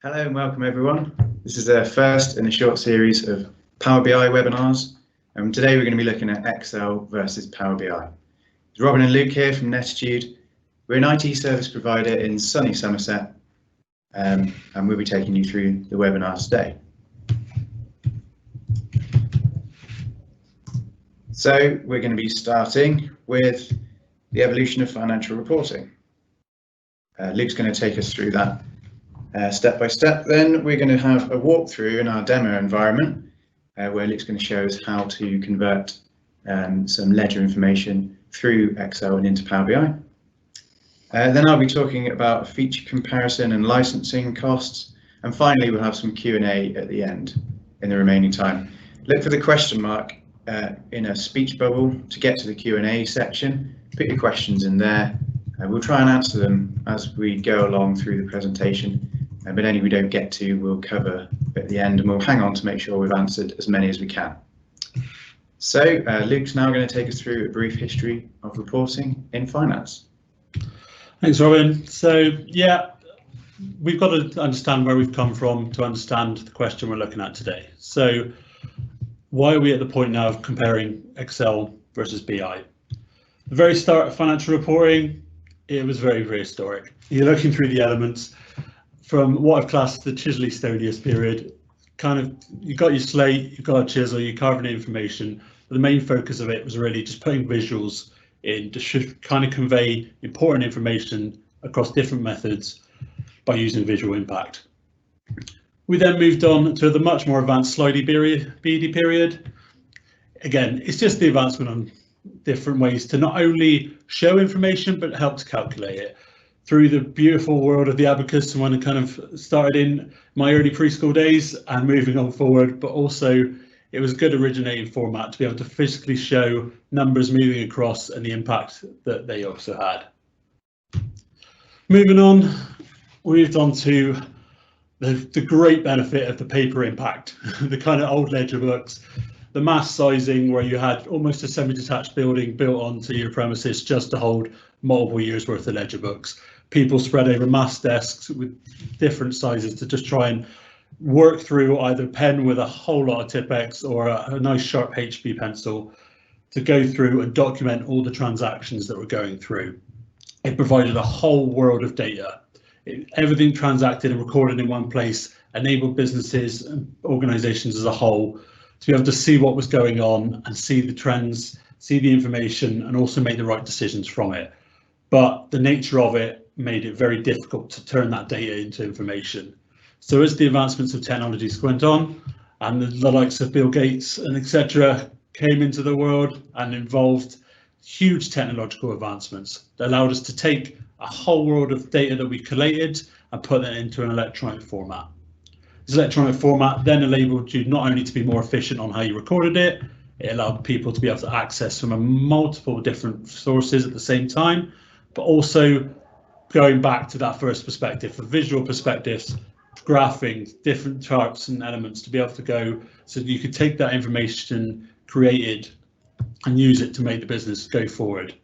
Hello and welcome everyone. This is the first in a short series of Power BI webinars, and today we're going to be looking at Excel versus Power BI. It's Robin and Luke here from Nettitude. We're an IT service provider in sunny Somerset, and we'll be taking you through the webinar today. So we're going to be starting with the evolution of financial reporting. Luke's going to take us through that step by step. Then we're going to have a walkthrough in our demo environment where Luke's going to show us how to convert some ledger information through Excel and into Power BI. Then I'll be talking about feature comparison and licensing costs, and finally we'll have some Q&A at the end in the remaining time. Look for the question mark in a speech bubble to get to the Q&A section. Put your questions in there. We'll try and answer them as we go along through the presentation, but any we don't get to we'll cover at the end, and we'll hang on to make sure we've answered as many as we can. So Luke's now going to take us through a brief history of reporting in finance. Thanks, Robin. So yeah, we've got to understand where we've come from to understand the question we're looking at today. So why are we at the point now of comparing Excel versus BI? The very start of financial reporting, it was very historic. You're looking through the elements from what I've classed the Chisley Stonius period. Kind of, you've got your slate, you've got a chisel, you're carving the information. But the main focus of it was really just putting visuals in to kind of convey important information across different methods by using visual impact. We then moved on to the much more advanced slidey beady period. Again, it's just the advancement on different ways to not only show information but help to calculate it through the beautiful world of the abacus, and when I kind of started in my early preschool days and moving on forward, but also it was a good originating format to be able to physically show numbers moving across and the impact that they also had. Moving on, we moved on to the great benefit of the paper impact, the kind of old ledger books, the mass sizing where you had almost a semi-detached building built onto your premises just to hold multiple years worth of ledger books. People spread over mass desks with different sizes to just try and work through either pen with a whole lot of Tipp-Ex or a nice sharp HB pencil to go through and document all the transactions that were going through. It provided a whole world of data. Everything transacted and recorded in one place enabled businesses and organizations as a whole to be able to see what was going on and see the trends, see the information, and also make the right decisions from it. But the nature of it made it very difficult to turn that data into information. So as the advancements of technologies went on and the likes of Bill Gates and etc. came into the world and involved huge technological advancements that allowed us to take a whole world of data that we collated and put that into an electronic format. This electronic format then enabled you not only to be more efficient on how you recorded it, it allowed people to be able to access from multiple different sources at the same time, but also going back to that first perspective, for visual perspectives, graphing different charts and elements to be able to go so that you could take that information created and use it to make the business go forward.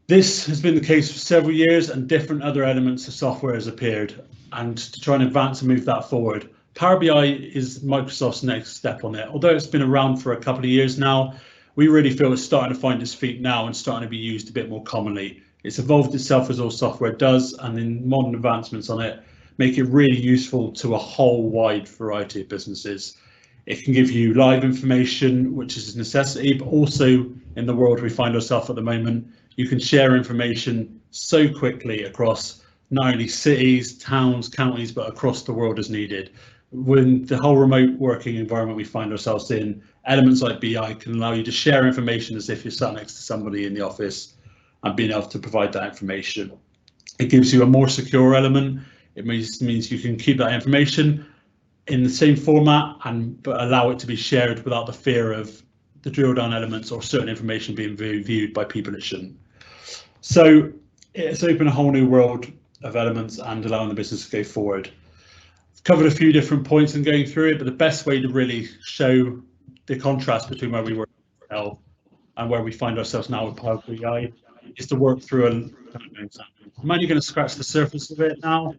This has been the case for several years, and different other elements of software has appeared, and to try and advance and move that forward. Power BI is Microsoft's next step on it. Although it's been around for a couple of years now, we really feel it's starting to find its feet now and starting to be used a bit more commonly. It's evolved itself as all software does, and in modern advancements on it make it really useful to a whole wide variety of businesses. It can give you live information, which is a necessity, but also in the world we find ourselves at the moment, you can share information so quickly across not only cities, towns, counties, but across the world as needed. When the whole remote working environment we find ourselves in, elements like BI can allow you to share information as if you're sat next to somebody in the office and being able to provide that information. It gives you a more secure element. It means you can keep that information in the same format but allow it to be shared without the fear of the drill down elements or certain information being viewed by people it shouldn't. So it's opened a whole new world of elements and allowing the business to go forward. I've covered a few different points in going through it, but the best way to really show the contrast between where we were and where we find ourselves now with Power BI is to work through I'm only going to scratch the surface of it now,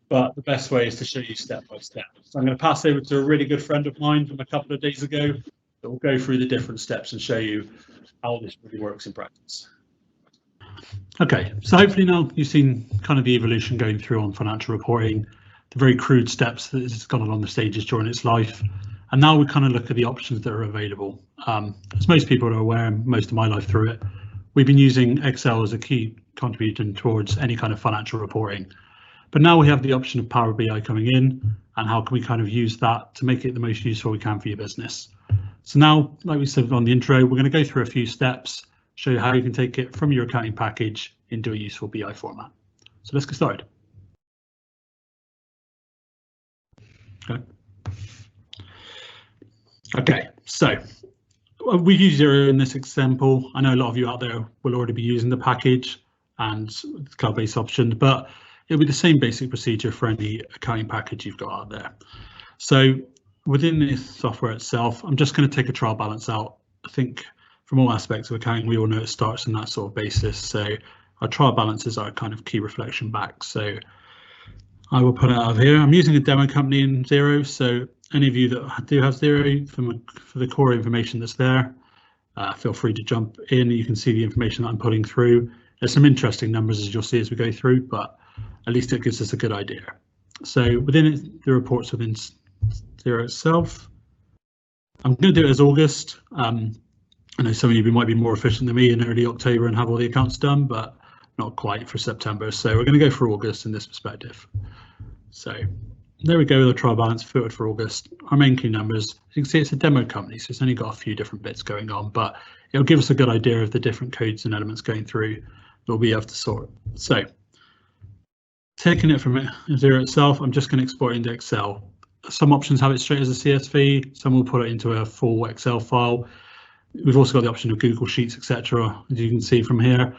but the best way is to show you step by step. So I'm going to pass over to a really good friend of mine from a couple of days ago that will go through the different steps and show you how this really works in practice. Okay, so hopefully now you've seen kind of the evolution going through on financial reporting, the very crude steps that it's gone along the stages during its life. And now we kind of look at the options that are available. As most people are aware, and most of my life through it, we've been using Excel as a key contributor towards any kind of financial reporting. But now we have the option of Power BI coming in, and how can we kind of use that to make it the most useful we can for your business. So now, like we said on the intro, we're going to go through a few steps, show you how you can take it from your accounting package into a useful BI format. So let's get started. Okay, so we use Xero in this example. I know a lot of you out there will already be using the package and the cloud-based option, but it'll be the same basic procedure for any accounting package you've got out there. So within this software itself, I'm just going to take a trial balance out. I think from all aspects of accounting, we all know it starts on that sort of basis. So our trial balances are kind of key reflection back. So I will put it out of here. I'm using a demo company in Xero, so any of you that do have Xero, for the core information that's there, feel free to jump in. You can see the information that I'm putting through. There's some interesting numbers, as you'll see as we go through, but at least it gives us a good idea. So within it, the reports within Xero itself, I'm going to do it as August. I know some of you might be more efficient than me in early October and have all the accounts done, but not quite for September. So we're going to go for August in this perspective. So there we go, the trial balance filtered for August. Our main key numbers, as you can see, it's a demo company, so it's only got a few different bits going on, but it'll give us a good idea of the different codes and elements going through that we'll be able to sort. So taking it from Xero itself, I'm just going to export it into Excel. Some options have it straight as a CSV, some will put it into a full Excel file. We've also got the option of Google Sheets, etc. As you can see from here,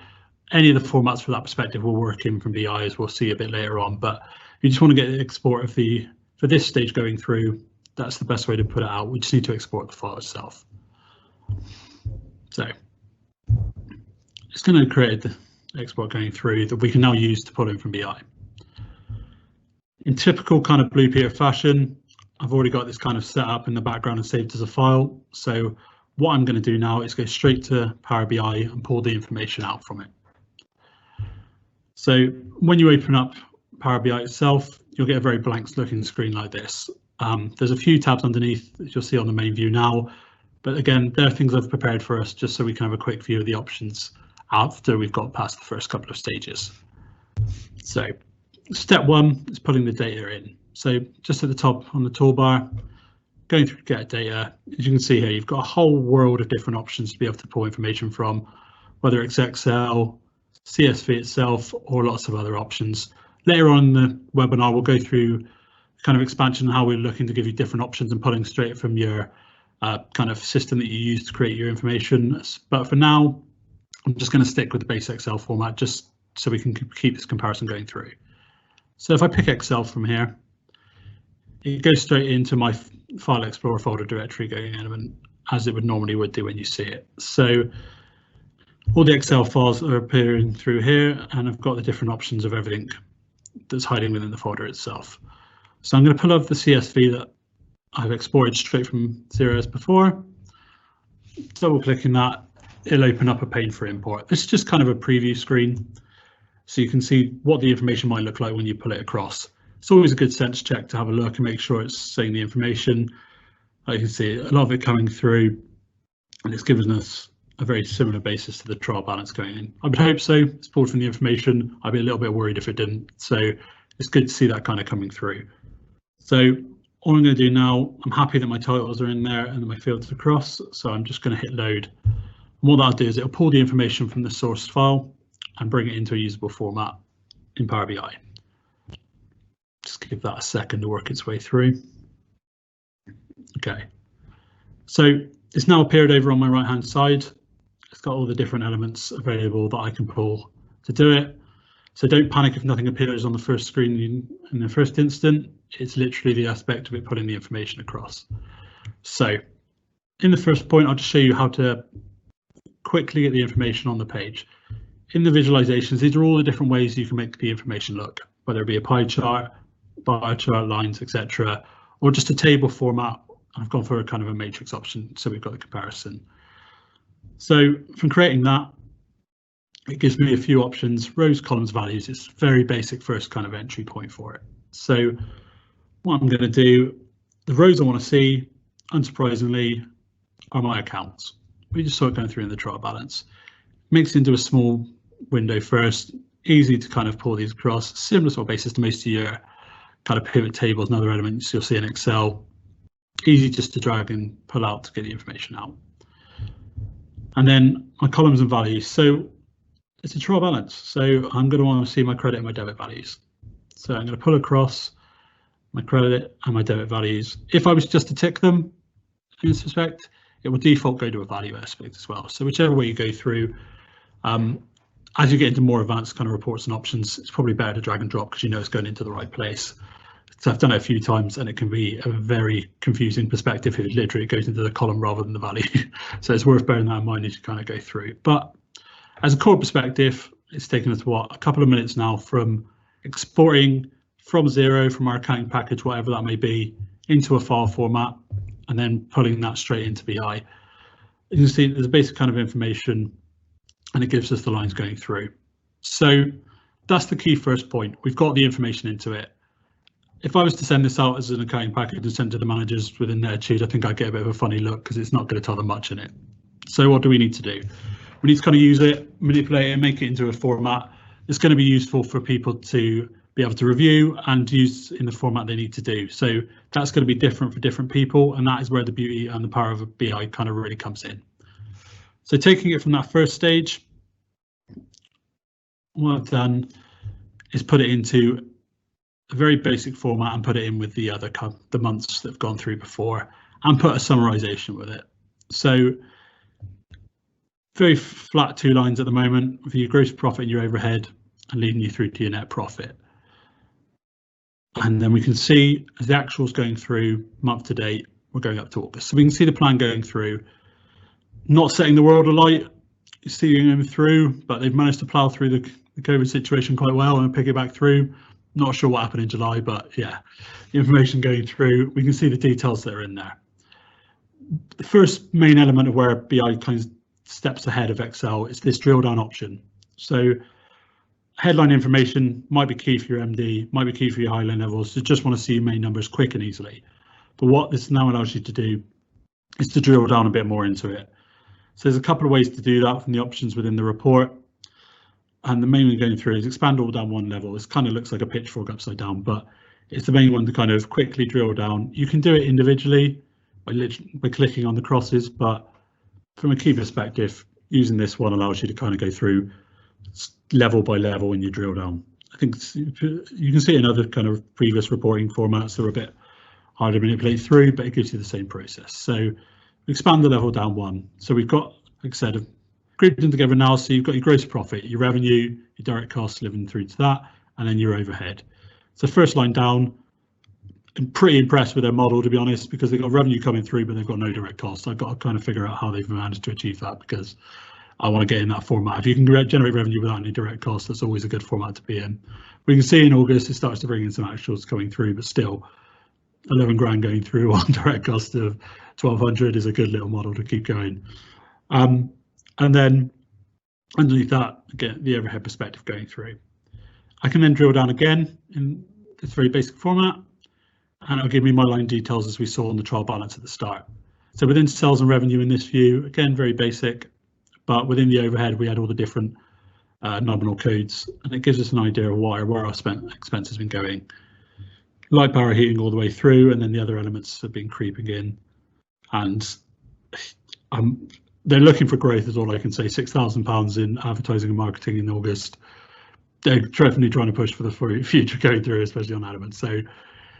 any of the formats for that perspective will work in from BI, as we'll see a bit later on, but you just want to get the export of for this stage going through, that's the best way to put it out. We just need to export the file itself. So it's going to create the export going through that we can now use to pull in from BI. In typical kind of Blue Peter fashion, I've already got this kind of set up in the background and saved as a file. So what I'm going to do now is go straight to Power BI and pull the information out from it. So when you open up Power BI itself, you'll get a very blank looking screen like this. There's a few tabs underneath that you'll see on the main view now, but again, there are things I've prepared for us just so we can have a quick view of the options after we've got past the first couple of stages. So step one is putting the data in. So just at the top on the toolbar, going through get data, as you can see here, you've got a whole world of different options to be able to pull information from, whether it's Excel, CSV itself, or lots of other options. Later on in the webinar, we'll go through kind of expansion, how we're looking to give you different options and pulling straight from your kind of system that you use to create your information. But for now, I'm just going to stick with the base Excel format just so we can keep this comparison going through. So if I pick Excel from here, it goes straight into my File Explorer folder directory going in, as it would normally do when you see it. So all the Excel files are appearing through here, and I've got the different options of everything that's hiding within the folder itself. So I'm going to pull up the CSV that I've exported straight from Xero as before. Double clicking that, it'll open up a pane for import. This is just kind of a preview screen, so you can see what the information might look like when you pull it across. It's always a good sense check to have a look and make sure it's saying the information. You can see a lot of it coming through, and it's given us a very similar basis to the trial balance going in. I would hope so. It's pulled from the information. I'd be a little bit worried if it didn't. So it's good to see that kind of coming through. So all I'm going to do now, I'm happy that my titles are in there and my fields across. So I'm just going to hit load. And what that'll do is it'll pull the information from the source file and bring it into a usable format in Power BI. Just give that a second to work its way through. Okay. So it's now appeared over on my right hand side. It's got all the different elements available that I can pull to do it. So don't panic if nothing appears on the first screen in the first instant. It's literally the aspect of it putting the information across. So in the first point, I'll just show you how to quickly get the information on the page. In the visualizations, these are all the different ways you can make the information look, whether it be a pie chart, bar chart lines, etc., or just a table format. I've gone for a kind of a matrix option, so we've got the comparison. So from creating that, it gives me a few options: rows, columns, values. It's very basic first kind of entry point for it. So what I'm going to do, the rows I want to see, unsurprisingly, are my accounts. We just saw it going through in the trial balance. Mix into a small window first, easy to kind of pull these across, similar sort of basis to most of your kind of pivot tables and other elements you'll see in Excel. Easy just to drag and pull out to get the information out. And then my columns and values. So it's a trial balance. So I'm going to want to see my credit and my debit values. So I'm going to pull across my credit and my debit values. If I was just to tick them in this respect, it will default go to a value aspect as well. So whichever way you go through, as you get into more advanced kind of reports and options, it's probably better to drag and drop because you know it's going into the right place. So I've done it a few times and it can be a very confusing perspective if it literally goes into the column rather than the value. So it's worth bearing that in mind as you kind of go through. But as a core perspective, it's taken us what, a couple of minutes now from exporting from zero from our accounting package, whatever that may be, into a file format, and then pulling that straight into BI. You can see there's a basic kind of information and it gives us the lines going through. So that's the key first point. We've got the information into it. If I was to send this out as an accounting package and send to the managers within their tune, I think I'd get a bit of a funny look because it's not going to tell them much in it. So what do we need to do? We need to kind of use it, manipulate it, make it into a format that's going to be useful for people to be able to review and use in the format they need to do. So that's going to be different for different people, and that is where the beauty and the power of a BI kind of really comes in. So taking it from that first stage, what I've done is put it into a very basic format and put it in with the other the months that have gone through before and put a summarization with it. So very flat 2 lines at the moment for your gross profit and your overhead and leading you through to your net profit. And then we can see as the actuals going through month to date, we're going up to August. So we can see the plan going through, not setting the world alight, seeing them through, but they've managed to plow through the COVID situation quite well and pick it back through. Not sure what happened in July, but yeah, the information going through, we can see the details that are in there. The first main element of where BI kind of steps ahead of Excel is this drill down option. So headline information might be key for your MD, might be key for your highline levels. You just want to see your main numbers quick and easily. But what this now allows you to do is to drill down a bit more into it. So there's a couple of ways to do that from the options within the report. And the main one going through is expand all down one level. This kind of looks like a pitchfork upside down, but it's the main one to kind of quickly drill down. You can do it individually by clicking on the crosses, but from a key perspective, using this one allows you to kind of go through level by level when you drill down. I think you can see in other kind of previous reporting formats that are a bit harder to manipulate through, but it gives you the same process. So expand the level down one. So we've got, like I said, grouped them together now. So you've got your gross profit, your revenue, your direct costs living through to that, and then your overhead. So first line down, I'm pretty impressed with their model, to be honest, because they've got revenue coming through, but they've got no direct costs. I've got to kind of figure out how they've managed to achieve that because I want to get in that format. If you can generate revenue without any direct costs, that's always a good format to be in. We can see in August, it starts to bring in some actuals coming through, but still 11 grand going through on direct cost of 1200 is a good little model to keep going. And then underneath that, again, the overhead perspective going through. I can then drill down again in this very basic format, and it'll give me my line details as we saw on the trial balance at the start. So within sales and revenue in this view, again, very basic, but within the overhead, we had all the different nominal codes, and it gives us an idea of where our expense has been going. Light power heating all the way through, and then the other elements have been creeping in. And they're looking for growth is all I can say. £6,000 in advertising and marketing in August. They're definitely trying to push for the future going through, especially on elements. So,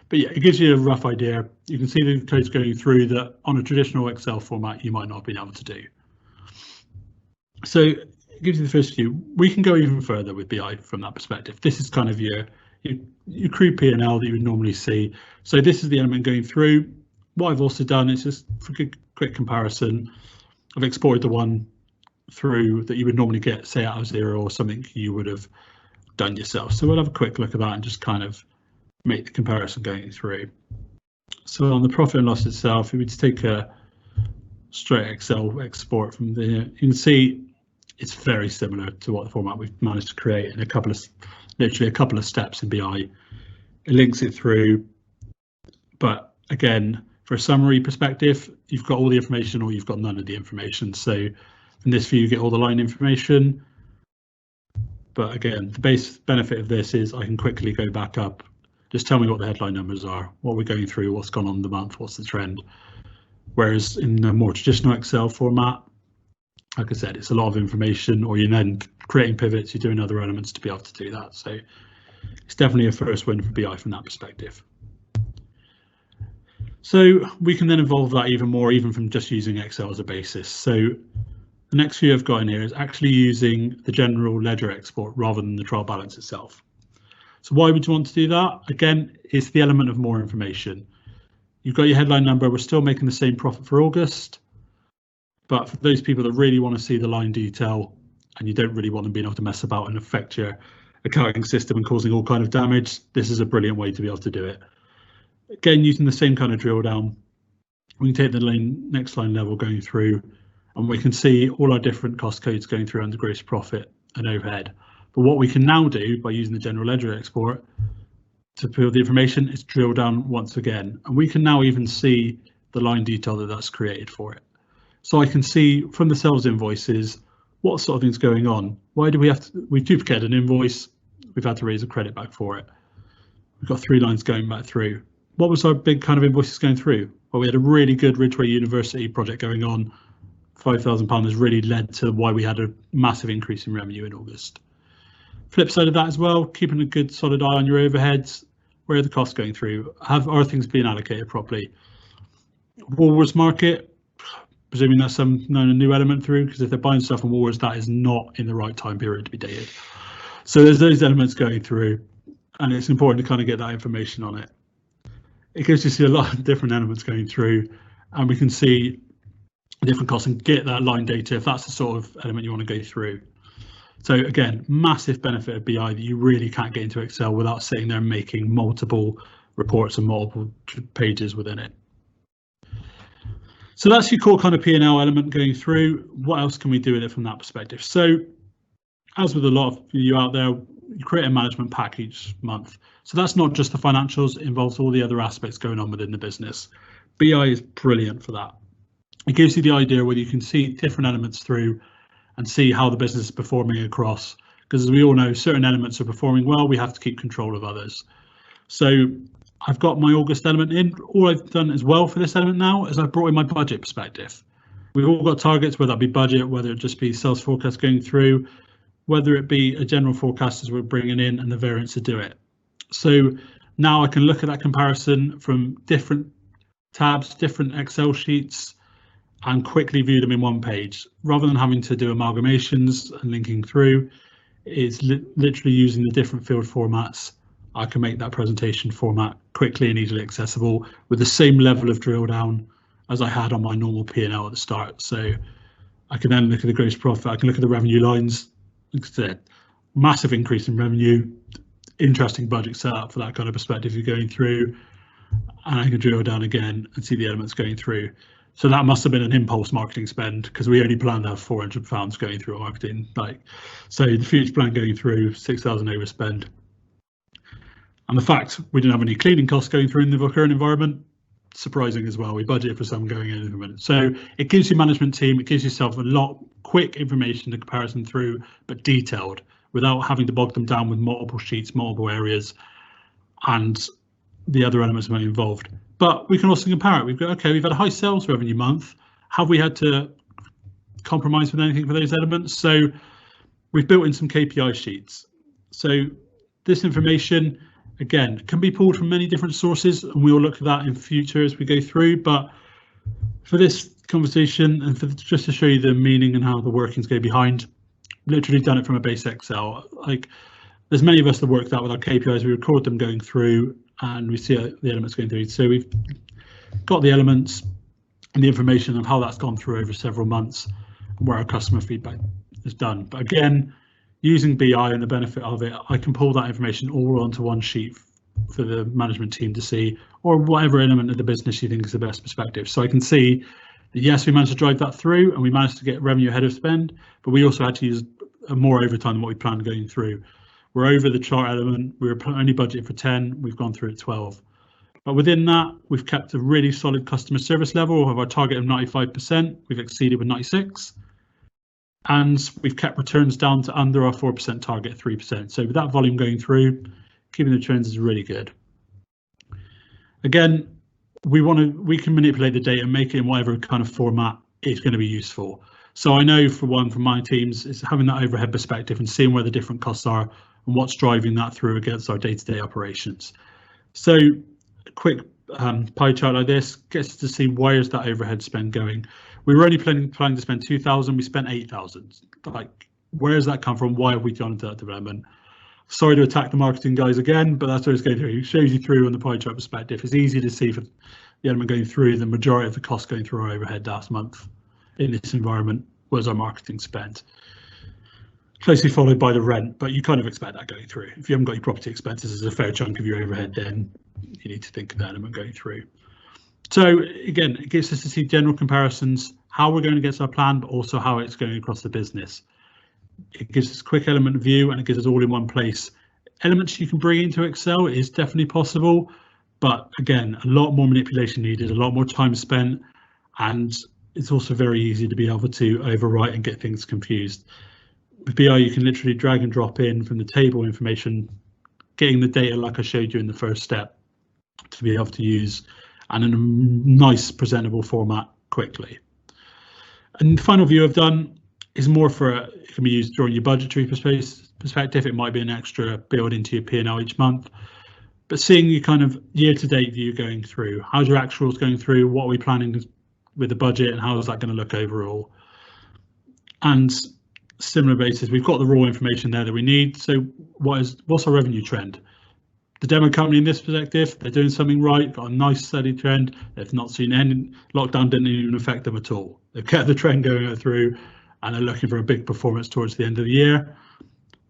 but yeah, it gives you a rough idea. You can see the codes going through that on a traditional Excel format you might not have been able to do. So it gives you the first view. We can go even further with BI from that perspective. This is kind of your crude P&L that you would normally see. So this is the element going through. What I've also done is just for a quick comparison, I've exported the one through that you would normally get, say, out of zero or something you would have done yourself. So we'll have a quick look at that and just kind of make the comparison going through. So on the profit and loss itself, if we just take a straight Excel export from there, you can see it's very similar to what the format we've managed to create in literally a couple of steps in BI. It links it through, but again, for a summary perspective, you've got all the information or you've got none of the information. So in this view, you get all the line information. But again, the base benefit of this is I can quickly go back up, just tell me what the headline numbers are, what we're going through, what's gone on in the month, what's the trend. Whereas in the more traditional Excel format, like I said, it's a lot of information, or you're then creating pivots, you're doing other elements to be able to do that. So it's definitely a first win for BI from that perspective. So we can then evolve that even more, even from just using Excel as a basis. So the next view I've got in here is actually using the general ledger export rather than the trial balance itself. So why would you want to do that? Again, it's the element of more information. You've got your headline number, we're still making the same profit for August, but for those people that really want to see the line detail and you don't really want them being able to mess about and affect your accounting system and causing all kind of damage, this is a brilliant way to be able to do it. Again, using the same kind of drill down, we can take the next line level going through and we can see all our different cost codes going through under gross profit and overhead. But what we can now do by using the general ledger export to build the information is drill down once again, and we can now even see the line detail that's created for it. So I can see from the sales invoices what sort of things going on. Why do we've duplicated an invoice, we've had to raise a credit back for it. We've got 3 lines going back through. What was our big kind of invoices going through? Well, we had a really good Ridgeway University project going on. £5,000 has really led to why we had a massive increase in revenue in August. Flip side of that as well, keeping a good solid eye on your overheads. Where are the costs going through? Are things being allocated properly? Woolworths Market, presuming that's some new element through, because if they're buying stuff from Woolworths, that is not in the right time period to be dated. So there's those elements going through, and it's important to kind of get that information on it. It gives you see a lot of different elements going through, and we can see different costs and get that line data if that's the sort of element you want to go through. So again, massive benefit of BI that you really can't get into Excel without sitting there and making multiple reports and multiple pages within it. So that's your core kind of P&L element going through. What else can we do with it from that perspective? So as with a lot of you out there, you create a management pack each month. So that's not just the financials, it involves all the other aspects going on within the business. BI is brilliant for that. It gives you the idea where you can see different elements through and see how the business is performing across, because as we all know, certain elements are performing well, we have to keep control of others. So I've got my August element in. All I've done as well for this element now is I've brought in my budget perspective. We've all got targets, whether that be budget, whether it just be sales forecast going through, whether it be a general forecast as we're bringing in and the variance to do it. So now I can look at that comparison from different tabs, different Excel sheets, and quickly view them in one page, rather than having to do amalgamations and linking through. It's literally using the different field formats. I can make that presentation format quickly and easily accessible with the same level of drill down as I had on my normal P&L at the start. So I can then look at the gross profit, I can look at the revenue lines. Like I said, massive increase in revenue, interesting budget setup for that kind of perspective you're going through, and I can drill down again and see the elements going through. So that must have been an impulse marketing spend, because we only planned to have £400 going through marketing. So the future plan going through 6,000 overspend. And the fact we didn't have any cleaning costs going through in the current environment, surprising as well. We budgeted for some going in a minute. So it gives your management team, it gives yourself a lot quick information to comparison through, but detailed, without having to bog them down with multiple sheets, multiple areas, and the other elements might be involved. But we can also compare it. We've got, okay, we've had a high sales revenue month. Have we had to compromise with anything for those elements? So we've built in some KPI sheets. So this information, again, can be pulled from many different sources, and we'll look at that in future as we go through. But for this conversation, and for just to show you the meaning and how the workings go behind, literally done it from a base Excel. Like, there's many of us that work that with our KPIs. We record them going through, and we see the elements going through. So we've got the elements and the information of how that's gone through over several months, and where our customer feedback is done. But again, using BI and the benefit of it, I can pull that information all onto one sheet for the management team to see, or whatever element of the business you think is the best perspective. So I can see that yes, we managed to drive that through and we managed to get revenue ahead of spend, but we also had to use more overtime than what we planned going through. We're over the chart element. We were only budgeted for 10, we've gone through at 12. But within that, we've kept a really solid customer service level of our target of 95%. We've exceeded with 96. And we've kept returns down to under our 4% target, 3%. So with that volume going through, keeping the trends is really good. Again, we can manipulate the data and make it in whatever kind of format is going to be useful. So I know for one, from my teams, is having that overhead perspective and seeing where the different costs are and what's driving that through against our day-to-day operations. So a quick pie chart like this gets us to see where is that overhead spend going. We were only planning to spend 2,000, we spent 8,000. Like, where does that come from? Why have we gone into that development? Sorry to attack the marketing guys again, but that's what it's going through. It shows you through on the pie chart perspective. It's easy to see for the element going through, the majority of the cost going through our overhead last month in this environment was our marketing spend. Closely followed by the rent, but you kind of expect that going through. If you haven't got your property expenses as a fair chunk of your overhead, then you need to think of that element going through. So again, it gives us to see general comparisons, how we're going against our plan, but also how it's going across the business. It gives us a quick element view and it gives us all in one place. Elements you can bring into Excel is definitely possible, but again, a lot more manipulation needed, a lot more time spent, and it's also very easy to be able to overwrite and get things confused. With BI, you can literally drag and drop in from the table information, getting the data like I showed you in the first step to be able to use and in a nice presentable format quickly. And the final view I've done is more for it can be used during your budgetary perspective. It might be an extra build into your P&L each month, but seeing your kind of year-to-date view going through, how's your actuals going through, what are we planning with the budget, and how is that going to look overall? And similar basis, we've got the raw information there that we need. So what's our revenue trend? The demo company in this perspective, they're doing something right, got a nice steady trend. They've not seen any lockdown, didn't even affect them at all. They've kept the trend going through and are looking for a big performance towards the end of the year.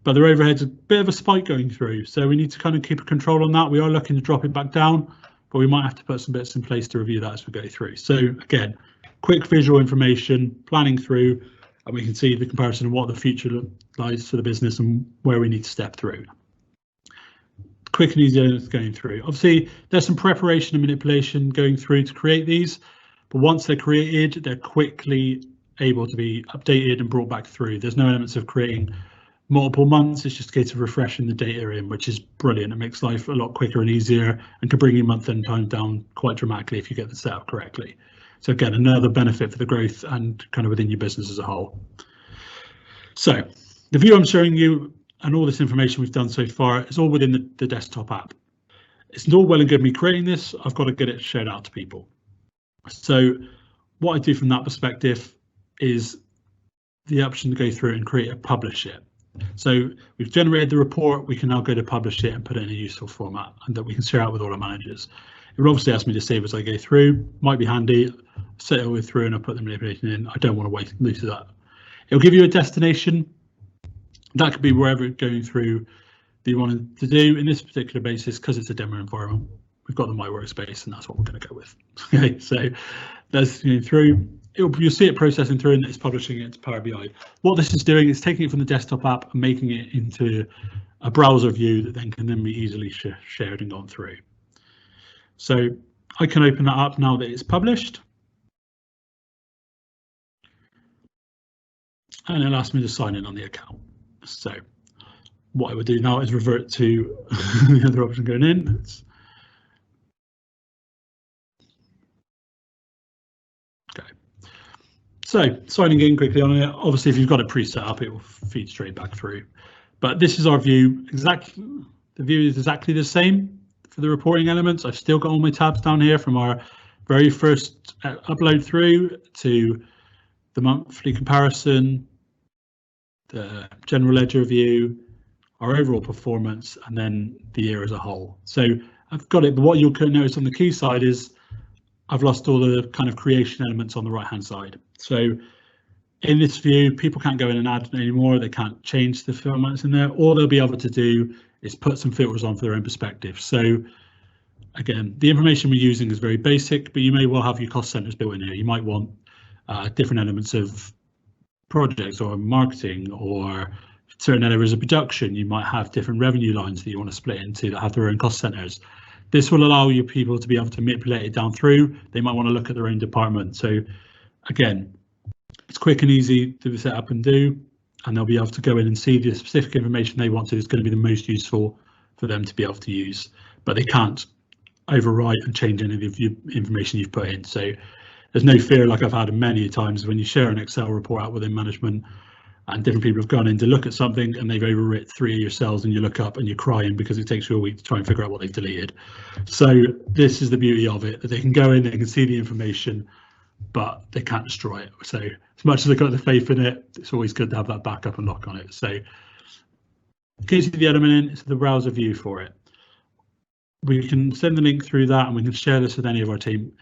But their overhead's a bit of a spike going through. So we need to kind of keep a control on that. We are looking to drop it back down, but we might have to put some bits in place to review that as we go through. So again, quick visual information, planning through, and we can see the comparison of what the future lies for the business and where we need to step through. Quick and easy going through. Obviously, there's some preparation and manipulation going through to create these, but once they're created, they're quickly able to be updated and brought back through. There's no elements of creating multiple months. It's just a case of refreshing the data in, which is brilliant. It makes life a lot quicker and easier and can bring your month-end time down quite dramatically if you get the setup correctly. So again, another benefit for the growth and kind of within your business as a whole. So the view I'm showing you and all this information we've done so far is all within the desktop app. It's all well and good me creating this. I've got to get it shared out to people. So what I do from that perspective is the option to go through and create a publish it. So we've generated the report. We can now go to publish it and put it in a useful format and that we can share out with all our managers. It would obviously ask me to save as I go through. Might be handy. Set it all through and I put the manipulation in. I don't want to waste lose that. It'll give you a destination. That could be wherever it's going through that you wanted to do. In this particular basis, because it's a demo environment, we've got the My Workspace and that's what we're going to go with. Okay, so that's going through. You'll see it processing through and it's publishing it to Power BI. What this is doing is taking it from the desktop app and making it into a browser view that then can be easily shared and gone through. So I can open that up now that it's published. And it'll ask me to sign in on the account. So what I would do now is revert to the other option going in. Okay. So signing in quickly on it. Obviously, if you've got it pre-set up, it will feed straight back through. But this is our view. Exactly, the view is exactly the same for the reporting elements. I've still got all my tabs down here from our very first upload through to the monthly comparison, the general ledger view, our overall performance, and then the year as a whole. So I've got it, but what you'll notice on the key side is I've lost all the kind of creation elements on the right hand side. So in this view, people can't go in and add anymore. They can't change the formats in there. All they'll be able to do it's put some filters on for their own perspective. So again, the information we're using is very basic, but you may well have your cost centers built in here. You might want different elements of projects or marketing or certain areas of production. You might have different revenue lines that you want to split into that have their own cost centers. This will allow your people to be able to manipulate it down through. They might want to look at their own department. So again, it's quick and easy to set up and do, and they'll be able to go in and see the specific information they want to is going to be the most useful for them to be able to use, but they can't overwrite and change any of the information you've put in. So there's no fear, like I've had many times when you share an Excel report out within management and different people have gone in to look at something and they've overwritten 3 of your cells, and you look up and you're crying because it takes you a week to try and figure out what they've deleted. So this is the beauty of it, that they can go in, they can see the information, but they can't destroy it. So as much as they've got the faith in it, it's always good to have that backup and lock on it. So in case you see the element in, it's the browser view for it. We can send the link through that and we can share this with any of our team.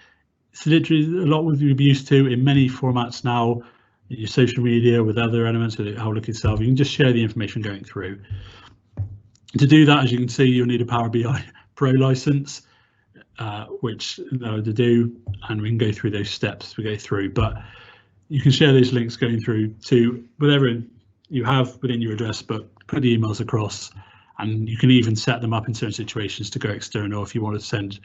It's literally a lot we've been used to in many formats now, in your social media, with other elements, with Outlook itself. You can just share the information going through. To do that, as you can see, you'll need a Power BI Pro license, which to do, and we can go through those steps as we go through. But you can share those links going through to whatever you have within your address book, put the emails across, and you can even set them up in certain situations to go external if you want to send.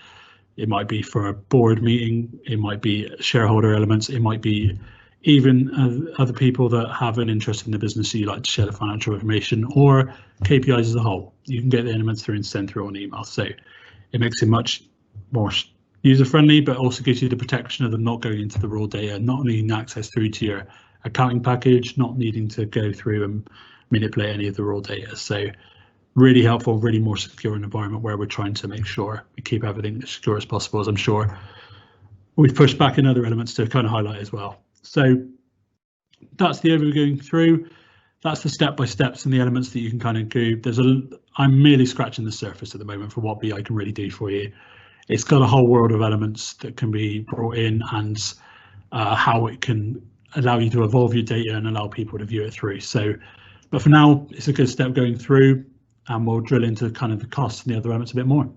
It might be for a board meeting, it might be shareholder elements, it might be even other people that have an interest in the business, so you like to share the financial information, or KPIs as a whole. You can get the elements through and send through on email. So it makes it much more user-friendly, but also gives you the protection of them not going into the raw data, not needing access through to your accounting package, not needing to go through and manipulate any of the raw data. So really helpful, really more secure environment where we're trying to make sure we keep everything as secure as possible, as I'm sure we've pushed back in other elements to kind of highlight as well. So that's the overview going through. That's the step-by-steps and the elements that you can kind of do. I'm merely scratching the surface at the moment for what BI can really do for you. It's got a whole world of elements that can be brought in, and how it can allow you to evolve your data and allow people to view it through. So, but for now, it's a good step going through, and we'll drill into kind of the costs and the other elements a bit more.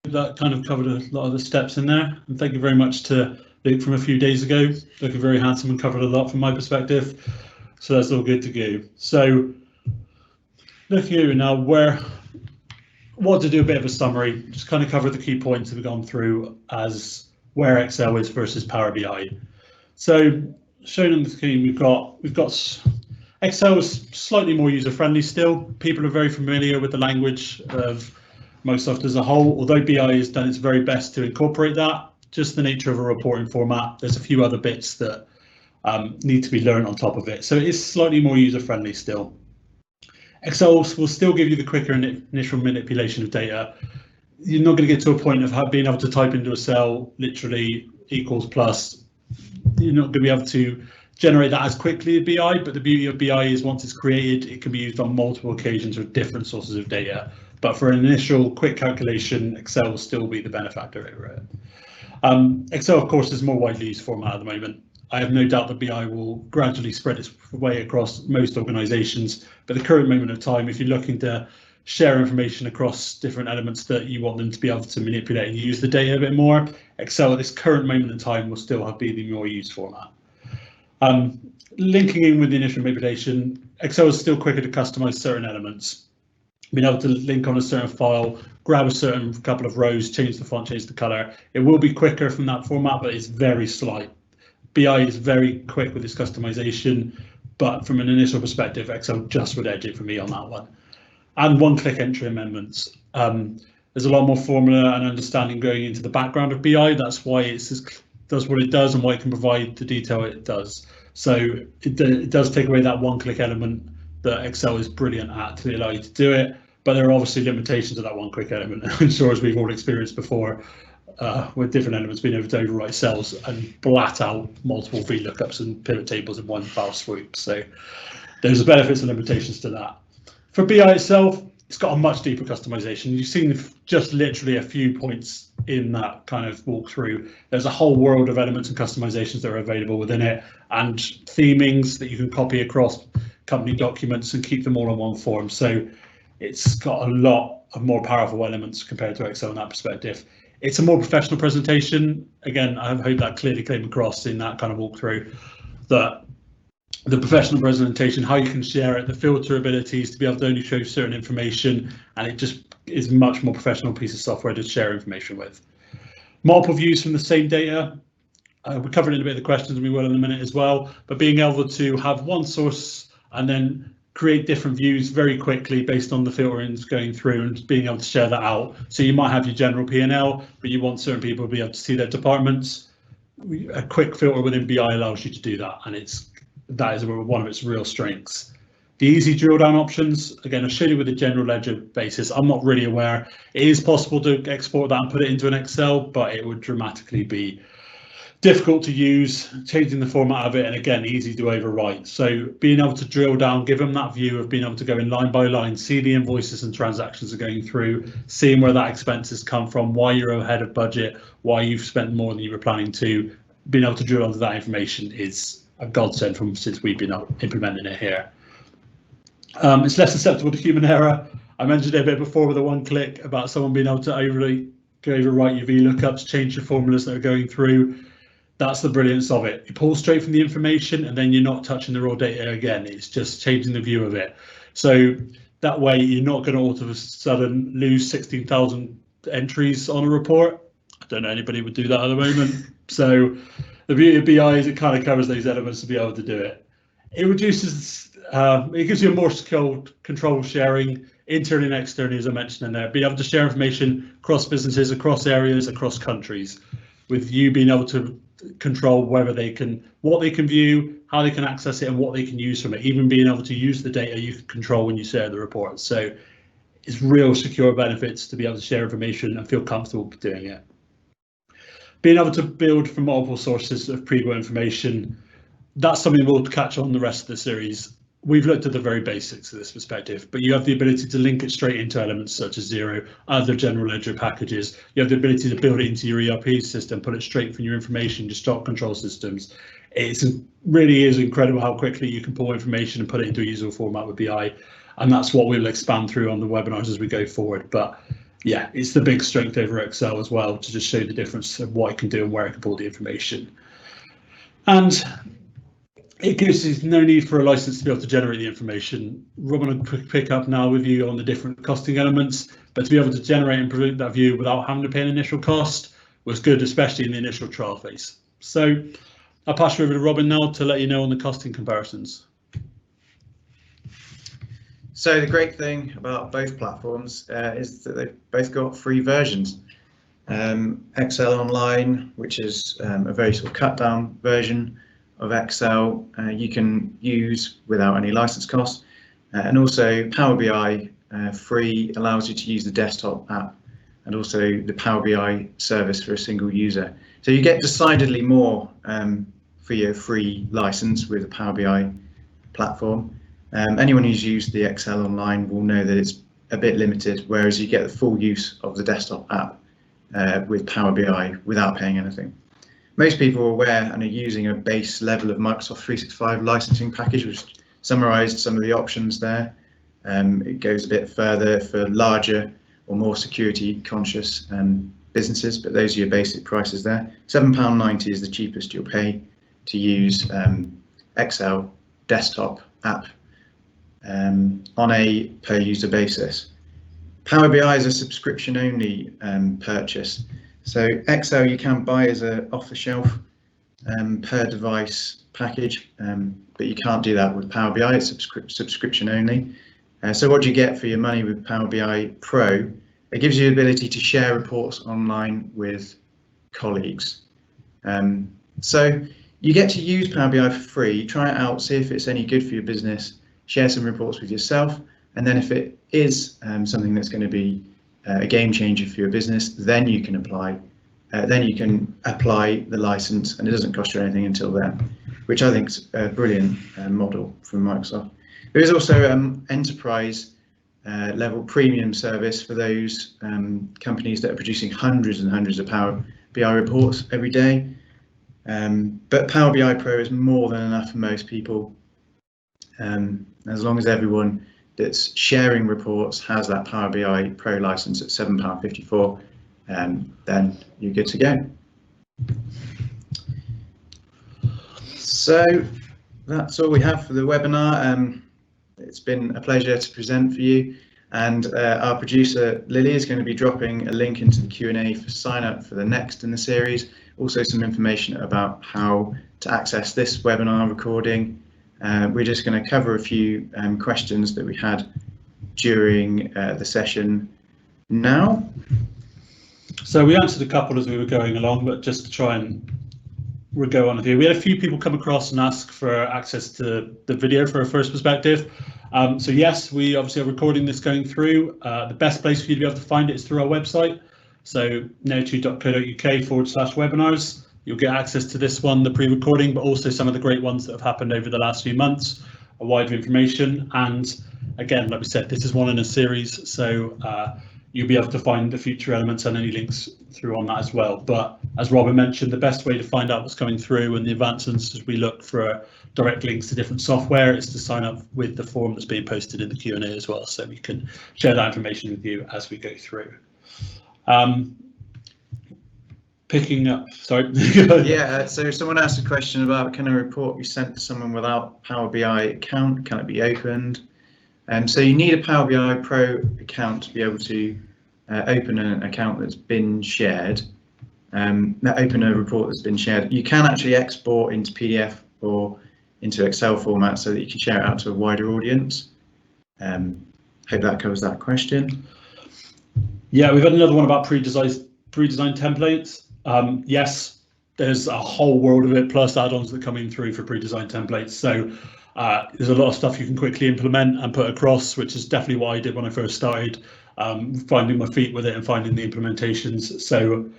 That kind of covered a lot of the steps in there, and thank you very much to Luke from a few days ago, looking very handsome and covered a lot from my perspective, so that's all good to go. So looking at now what to do, a bit of a summary, just kind of cover the key points that we've gone through as where Excel is versus Power BI. So shown on the screen, we've got Excel is slightly more user friendly still. People are very familiar with the language of Microsoft as a whole, although BI has done its very best to incorporate that. Just the nature of a reporting format, there's a few other bits that need to be learned on top of it. So it is slightly more user friendly still. Excel will still give you the quicker initial manipulation of data. You're not going to get to a point of being able to type into a cell literally equals plus. You're not going to be able to generate that as quickly as BI, but the beauty of BI is once it's created, it can be used on multiple occasions with different sources of data. But for an initial quick calculation, Excel will still be the benefactor over it. Excel, of course, is a more widely used format at the moment. I have no doubt that BI will gradually spread its way across most organisations, but the current moment of time, if you're looking to share information across different elements that you want them to be able to manipulate and use the data a bit more, Excel at this current moment in time will still be the more used format. Linking in with the initial manipulation, Excel is still quicker to customize certain elements. Being able to link on a certain file, grab a certain couple of rows, change the font, change the color. It will be quicker from that format, but it's very slight. BI is very quick with its customization, but from an initial perspective, Excel just would edge it for me on that one. And one-click entry amendments. There's a lot more formula and understanding going into the background of BI. That's why it does what it does and why it can provide the detail it does. So it does take away that one-click element that Excel is brilliant at to allow you to do it, but there are obviously limitations of that one-click element. I'm sure, as we've all experienced before, with different elements being able to overwrite cells and blat out multiple VLOOKUPs and pivot tables in one foul swoop. So there's benefits and limitations to that. For BI itself, it's got a much deeper customization. You've seen just literally a few points in that kind of walkthrough. There's a whole world of elements and customizations that are available within it, and themings that you can copy across company documents and keep them all on one form. So it's got a lot of more powerful elements compared to Excel in that perspective. It's a more professional presentation. Again, I hope that clearly came across in that kind of walkthrough, that the professional presentation, how you can share it, the filter abilities to be able to only show certain information, and it just is a much more professional piece of software to share information with. Multiple views from the same data. We're covering in a bit of the questions, and we will in a minute as well, but being able to have one source and then create different views very quickly based on the filterings going through and being able to share that out. So you might have your general P&L, but you want certain people to be able to see their departments. A quick filter within BI allows you to do that, and that is one of its real strengths. The easy drill down options, again, I showed you with the general ledger basis. I'm not really aware. It is possible to export that and put it into an Excel, but it would dramatically be difficult to use, changing the format of it, and again, easy to overwrite. So being able to drill down, give them that view of being able to go in line by line, see the invoices and transactions are going through, seeing where that expense has come from, why you're ahead of budget, why you've spent more than you were planning to. Being able to drill onto that information is a godsend since we've been implementing it here. It's less susceptible to human error. I mentioned it a bit before with the one click about someone being able to overwrite your VLOOKUPs, change your formulas that are going through. That's the brilliance of it. You pull straight from the information and then you're not touching the raw data again. It's just changing the view of it. So that way you're not going to all of a sudden lose 16,000 entries on a report. I don't know anybody would do that at the moment. So the beauty of BI is it kind of covers those elements to be able to do it. It reduces, it gives you a more skilled control sharing internally and externally, as I mentioned in there, being able to share information across businesses, across areas, across countries, with you being able to control whether they can, what they can view, how they can access it, and what they can use from it. Even being able to use the data you can control when you share the reports. So it's real secure benefits to be able to share information and feel comfortable doing it. Being able to build from multiple sources of pre-built information, that's something we'll catch on the rest of the series. We've looked at the very basics of this perspective, but you have the ability to link it straight into elements such as Xero, other general ledger packages. You have the ability to build it into your ERP system, put it straight from your information, your stock control systems. It really is incredible how quickly you can pull information and put it into a usable format with BI, and that's what we'll expand through on the webinars as we go forward. But yeah, it's the big strength over Excel as well, to just show the difference of what it can do and where it can pull the information. And it gives you no need for a license to be able to generate the information. Robin will pick up now with you on the different costing elements, but to be able to generate and present that view without having to pay an initial cost was good, especially in the initial trial phase. So I'll pass you over to Robin now to let you know on the costing comparisons. So the great thing about both platforms is that they've both got free versions. Excel Online, which is a very sort of cut down version of Excel, you can use without any license cost, and also Power BI free allows you to use the desktop app and also the Power BI service for a single user. So you get decidedly more for your free license with the Power BI platform. Anyone who's used the Excel Online will know that it's a bit limited, whereas you get the full use of the desktop app with Power BI without paying anything. Most people are aware and are using a base level of Microsoft 365 licensing package, which summarised some of the options there. It goes a bit further for larger or more security conscious businesses, but those are your basic prices there. £7.90 is the cheapest you'll pay to use Excel desktop app on a per user basis. Power BI is a subscription only purchase. So Excel you can buy as an off-the-shelf per device package, but you can't do that with Power BI. It's subscription only. So what do you get for your money with Power BI Pro? It gives you the ability to share reports online with colleagues. So you get to use Power BI for free, try it out, see if it's any good for your business, share some reports with yourself, and then if it is something that's going to be a game changer for your business, then you can apply. The license, and it doesn't cost you anything until then, which I think is a brilliant model from Microsoft. There is also enterprise level premium service for those companies that are producing hundreds and hundreds of Power BI reports every day. But Power BI Pro is more than enough for most people. As long as everyone that's sharing reports has that Power BI Pro license at £7.54, then you're good to go. So that's all we have for the webinar. It's been a pleasure to present for you, and our producer Lily is going to be dropping a link into the Q&A for sign up for the next in the series. Also some information about how to access this webinar recording. We're just going to cover a few questions that we had during the session now. So we answered a couple as we were going along, but just to try and go on with you. We had a few people come across and ask for access to the video for a first perspective. So yes, we obviously are recording this going through. The best place for you to be able to find it is through our website. So neotu.co.uk/webinars. You'll get access to this one, the pre-recording, but also some of the great ones that have happened over the last few months, a wide information. And again, like we said, this is one in a series, so you'll be able to find the future elements and any links through on that as well. But as Robin mentioned, the best way to find out what's coming through and the advancements as we look for direct links to different software is to sign up with the form that's being posted in the Q&A as well, so we can share that information with you as we go through. Picking up, sorry. Yeah, so someone asked a question about, can a report be sent to someone without Power BI account? Can it be opened? So you need a Power BI Pro account to be able to open an account that's been shared, open a report that's been shared. You can actually export into PDF or into Excel format so that you can share it out to a wider audience. Hope that covers that question. Yeah, we've had another one about pre-designed templates. Yes, there's a whole world of it, plus add-ons that come in through for pre-designed templates. So there's a lot of stuff you can quickly implement and put across, which is definitely what I did when I first started, finding my feet with it and finding the implementations. So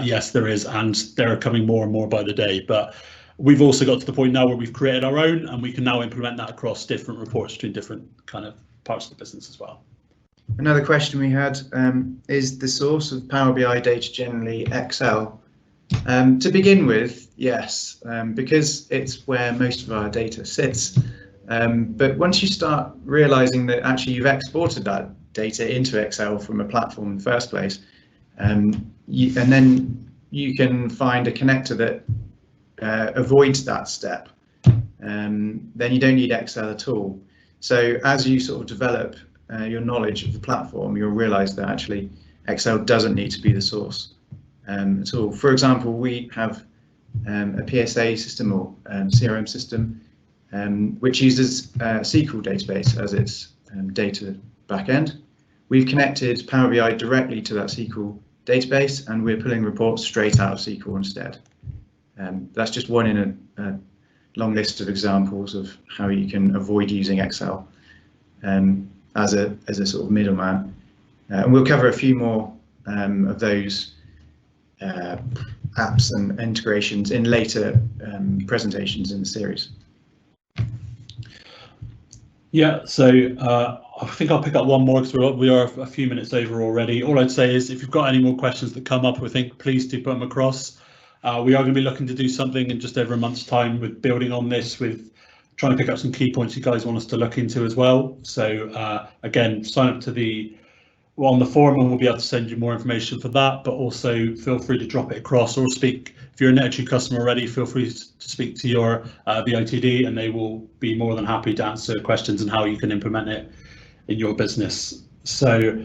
yes, there is, and they're coming more and more by the day. But we've also got to the point now where we've created our own, and we can now implement that across different reports between different kind of parts of the business as well. Another question we had, is the source of Power BI data generally Excel? To begin with, yes, because it's where most of our data sits. But once you start realizing that actually you've exported that data into Excel from a platform in the first place, and then you can find a connector that avoids that step, then you don't need Excel at all. So as you sort of develop your knowledge of the platform, you'll realize that actually Excel doesn't need to be the source at all. For example, we have a PSA system or CRM system which uses SQL database as its data backend. We've connected Power BI directly to that SQL database, and we're pulling reports straight out of SQL instead. That's just one in a long list of examples of how you can avoid using Excel as a sort of middleman. And we'll cover a few more of those apps and integrations in later presentations in the series. Yeah, so I think I'll pick up one more because we are a few minutes over already. All I'd say is if you've got any more questions that come up, please do put them across. We are going to be looking to do something in just over a month's time with building on this, with trying to pick up some key points you guys want us to look into as well. So again, sign up to on the forum and we'll be able to send you more information for that, but also feel free to drop it across or speak. If you're a Neotu customer already, feel free to speak to your VITD and they will be more than happy to answer questions and how you can implement it in your business. So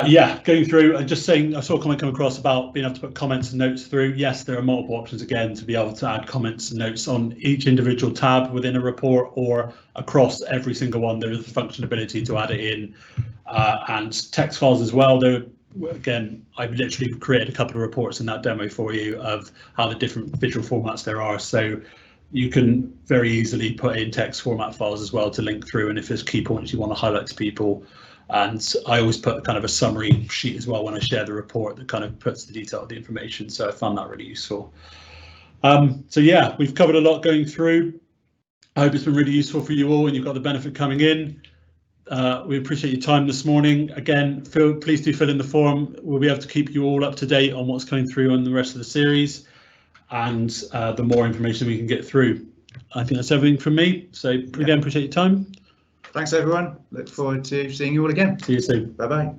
yeah, going through and just saying, I saw a comment come across about being able to put comments and notes through. Yes, there are multiple options again to be able to add comments and notes on each individual tab within a report or across every single one. There is the functionality to add it in, and text files as well. Again, I've literally created a couple of reports in that demo for you of how the different visual formats there are. So you can very easily put in text format files as well to link through, and if there's key points you want to highlight to people. And I always put kind of a summary sheet as well when I share the report that kind of puts the detail of the information. So I found that really useful. So yeah, we've covered a lot going through. I hope it's been really useful for you all and you've got the benefit coming in. We appreciate your time this morning. Again, please do fill in the form. We'll be able to keep you all up to date on what's coming through on the rest of the series and the more information we can get through. I think that's everything from me. So again, appreciate your time. Thanks everyone. Look forward to seeing you all again. See you soon. Bye bye.